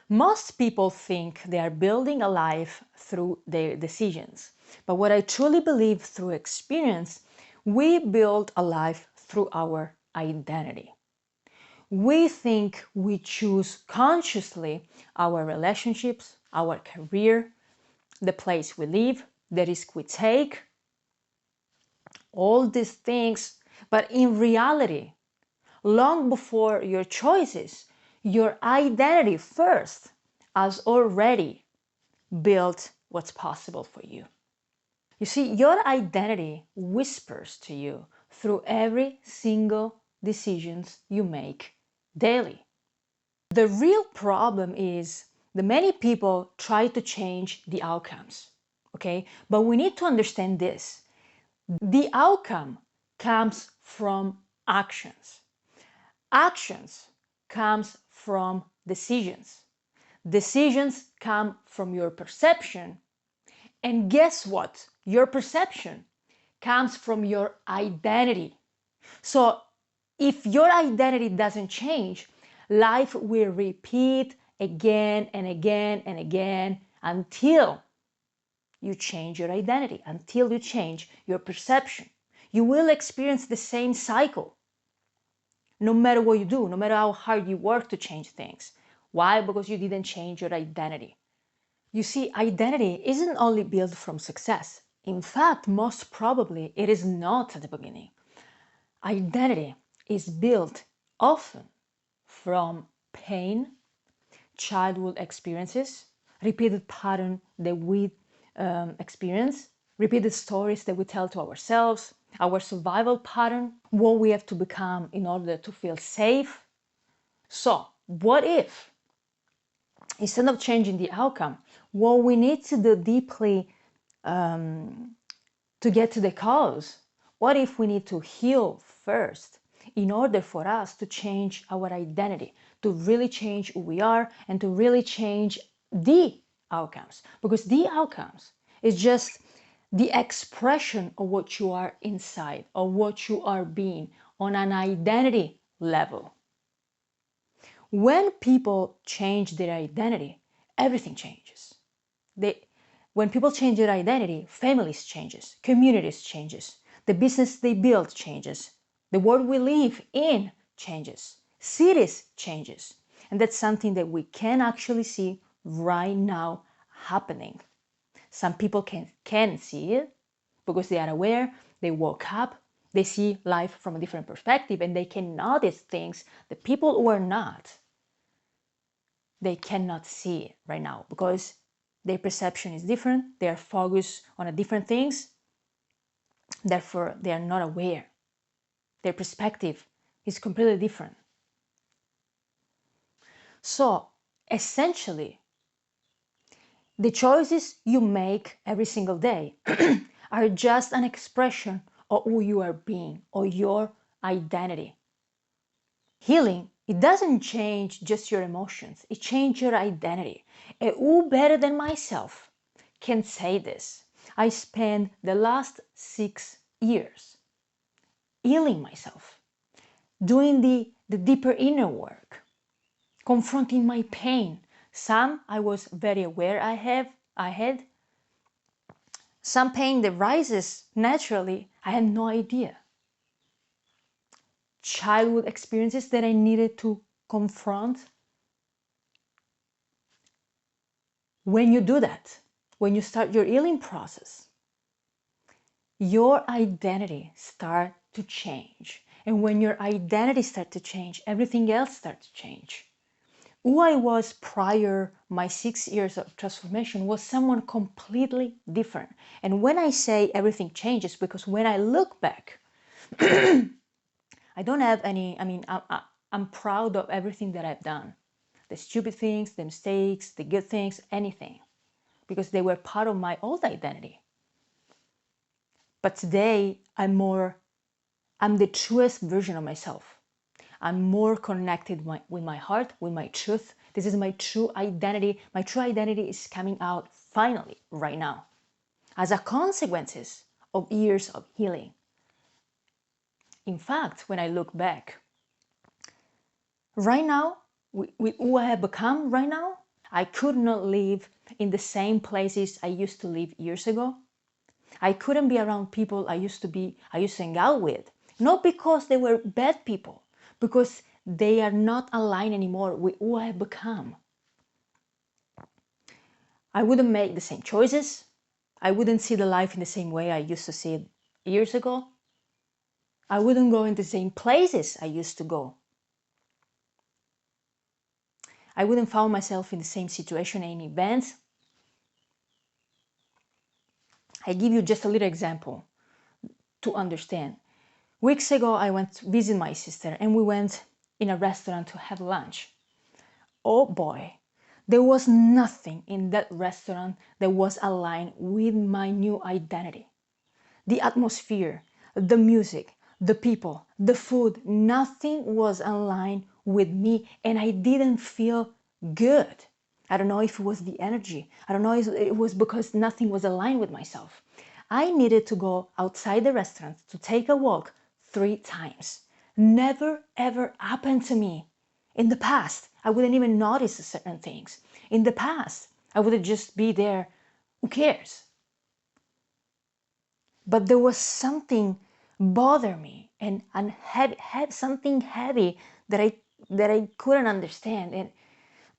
Most people think they are building a life through their decisions. But what I truly believe through experience, we build a life through our identity. We think we choose consciously our relationships, our career, the place we live, the risk we take, all these things. But in reality, long before your choices, your identity first has already built what's possible for you. You see, your identity whispers to you through every single decisions you make daily. The real problem is that many people try to change the outcomes, okay? But we need to understand this. The outcome comes from actions. Actions comes from decisions. Decisions come from your perception. And guess what? Your perception comes from your identity. So if your identity doesn't change, life will repeat again and again and again until you change your identity, until you change your perception. You will experience the same cycle no matter what you do, no matter how hard you work to change things. Why? Because you didn't change your identity. You see, identity isn't only built from success. In fact, most probably it is not at the beginning. Identity is built often from pain, childhood experiences, repeated pattern that we experience, repeated stories that we tell to ourselves, our survival pattern, what we have to become in order to feel safe. So, what if, instead of changing the outcome, what we need to do deeply to get to the cause, what if we need to heal first in order for us to change our identity, to really change who we are and to really change the outcomes? Because the outcomes is just the expression of what you are inside, of what you are being on an identity level. When people change their identity, everything changes. When people change their identity, families changes, communities changes, the business they build changes, the world we live in changes, cities changes. And that's something that we can actually see right now happening. Some people can see it because they are aware, they woke up, they see life from a different perspective, and they can notice things that people who are not, they cannot see right now because their perception is different, they are focused on different things, therefore they are not aware. Their perspective is completely different. So essentially, the choices you make every single day are just an expression of who you are being, or your identity. Healing, it doesn't change just your emotions, it changes your identity. And who better than myself can say this? I spent the last 6 years healing myself, doing the deeper inner work, confronting my pain. Some I was very aware I had. Some pain that rises naturally, I had no idea. Childhood experiences that I needed to confront. When you do that, when you start your healing process, your identity starts to change. And when your identity starts to change, everything else starts to change. Who I was prior my 6 years of transformation was someone completely different. And when I say everything changes, because when I look back, I don't have any, I'm proud of everything that I've done. The stupid things, the mistakes, the good things, anything. Because they were part of my old identity. But today, I'm the truest version of myself. I'm more connected with my heart, with my truth. This is my true identity. My true identity is coming out finally, right now, as a consequences of years of healing. In fact, when I look back, right now, with who I have become right now, I could not live in the same places I used to live years ago. I couldn't be around people I used to hang out with. Not because they were bad people, because they are not aligned anymore with who I have become. I wouldn't make the same choices. I wouldn't see the life in the same way I used to see it years ago. I wouldn't go in the same places I used to go. I wouldn't find myself in the same situation and events. I give you just a little example to understand. Weeks ago, I went to visit my sister and we went in a restaurant to have lunch. Oh boy, there was nothing in that restaurant that was aligned with my new identity. The atmosphere, the music, the people, the food, nothing was aligned with me and I didn't feel good. I don't know if it was the energy. I don't know if it was because nothing was aligned with myself. I needed to go outside the restaurant to take a walk 3 times. Never ever happened to me. In the past, I wouldn't even notice certain things. In the past, I would just be there. Who cares? But there was something bother me and had something heavy that I couldn't understand.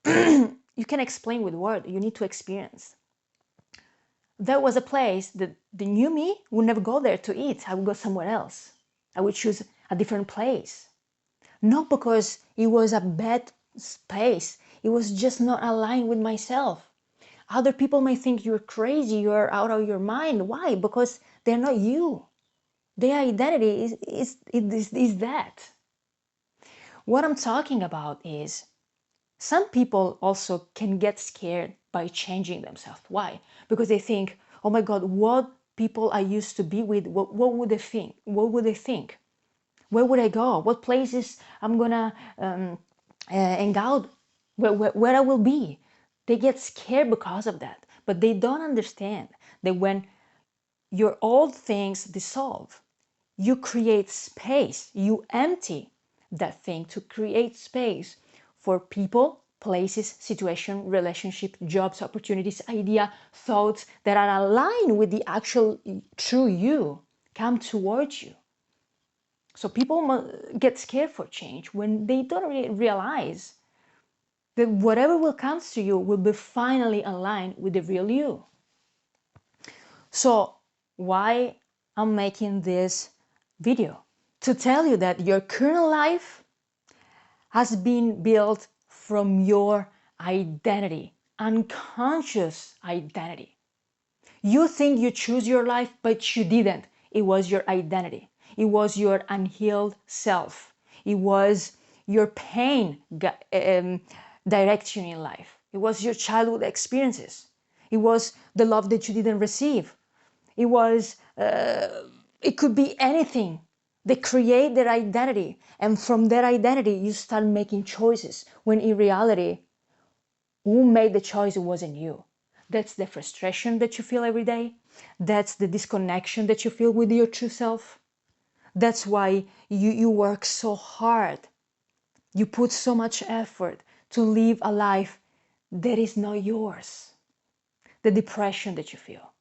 And you can explain with words. You need to experience. There was a place that the new me would never go there to eat. I would go somewhere else. I would choose a different place. Not because it was a bad space. It was just not aligned with myself. Other people may think you're crazy, you're out of your mind. Why? Because they're not you. Their identity is that. What I'm talking about is some people also can get scared by changing themselves. Why? Because they think, oh my God, what people I used to be with, what would they think? What would they think? Where would I go? What places I'm gonna hang out? Where I will be? They get scared because of that. But they don't understand that when your old things dissolve, you create space, you empty that thing to create space for people, places, situation, relationship, jobs, opportunities, idea, thoughts that are aligned with the actual true you come towards you. So people get scared for change when they don't really realize that whatever will come to you will be finally aligned with the real you. So why I'm making this video? To tell you that your current life has been built from your identity, unconscious identity. You think you choose your life, but you didn't. It was your identity. It was your unhealed self. It was your pain direction in life. It was your childhood experiences. It was the love that you didn't receive. It was, it could be anything. They create their identity, and from their identity, you start making choices. When in reality, who made the choice? It wasn't you. That's the frustration that you feel every day. That's the disconnection that you feel with your true self. That's why you work so hard. You put so much effort to live a life that is not yours. The depression that you feel,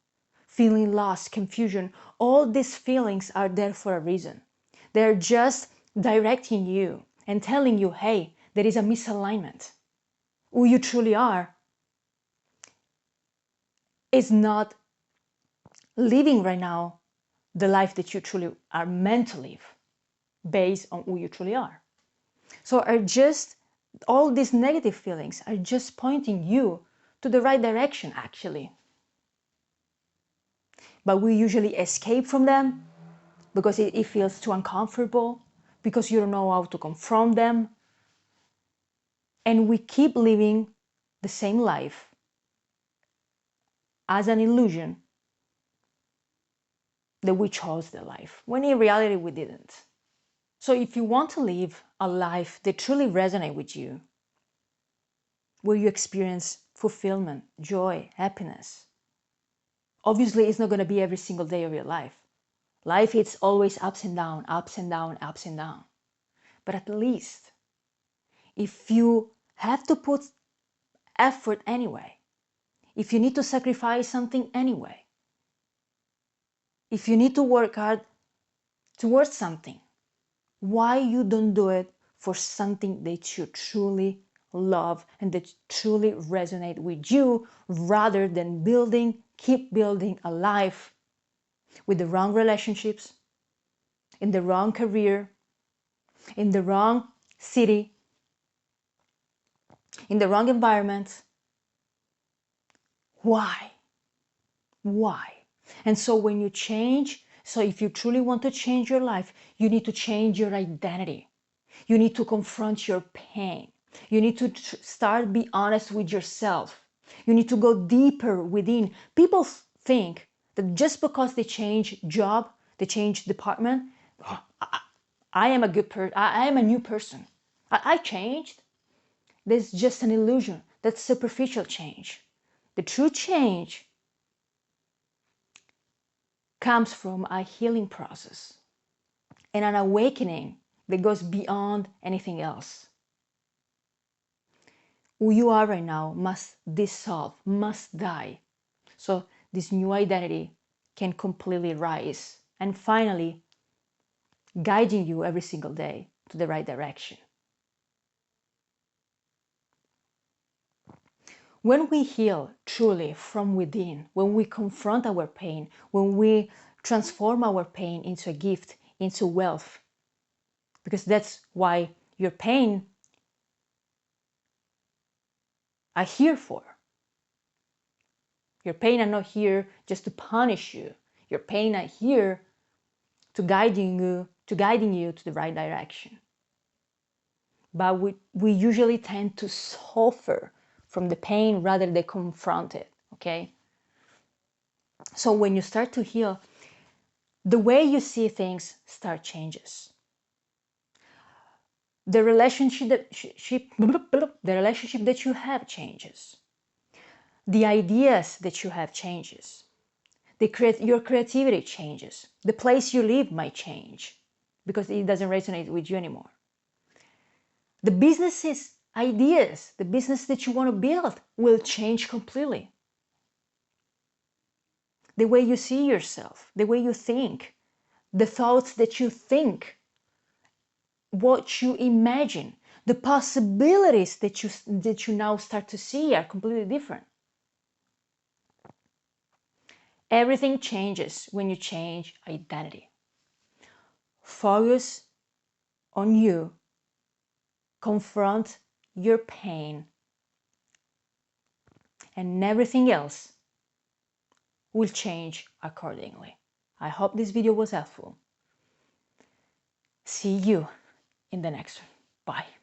feeling lost, confusion, all these feelings are there for a reason. They're just directing you and telling you, hey, there is a misalignment. Who you truly are is not living right now the life that you truly are meant to live based on who you truly are. So are just all these negative feelings are just pointing you to the right direction, actually. But we usually escape from them because it feels too uncomfortable, because you don't know how to confront them. And we keep living the same life as an illusion that we chose the life, when in reality we didn't. So if you want to live a life that truly resonates with you, where you experience fulfillment, joy, happiness, obviously it's not going to be every single day of your life. Life is always ups and down, ups and down, ups and down. But at least if you have to put effort anyway, if you need to sacrifice something anyway, if you need to work hard towards something, why you don't do it for something that you truly love and that truly resonate with you, rather than keep building a life with the wrong relationships, in the wrong career, in the wrong city, in the wrong environment? Why? And so when you change, so if you truly want to change your life, you need to change your identity. You need to confront your pain. You need to start be honest with yourself. You need to go deeper within. People think that just because they change job, they change department, I am a good person. I am a new person. I changed. There's just an illusion. That's superficial change. The true change comes from a healing process and an awakening that goes beyond anything else. Who you are right now must dissolve, must die, so this new identity can completely rise and finally guiding you every single day to the right direction. When we heal truly from within, when we confront our pain, when we transform our pain into a gift, into wealth, because that's why your pain are here for. Your pain are not here just to punish you. Your pain are here to guiding you to the right direction. But we usually tend to suffer from the pain rather than confront it, okay? So when you start to heal, the way you see things changes. The relationship that you have changes. The ideas that you have changes. Your creativity changes. The place you live might change because it doesn't resonate with you anymore. The business ideas, the business that you want to build will change completely. The way you see yourself, the way you think, the thoughts that you think, what you imagine, the possibilities that you now start to see are completely different. Everything changes when you change identity. Focus on you. Confront your pain, and everything else will change accordingly. I hope this video was helpful. See you in the next one. Bye.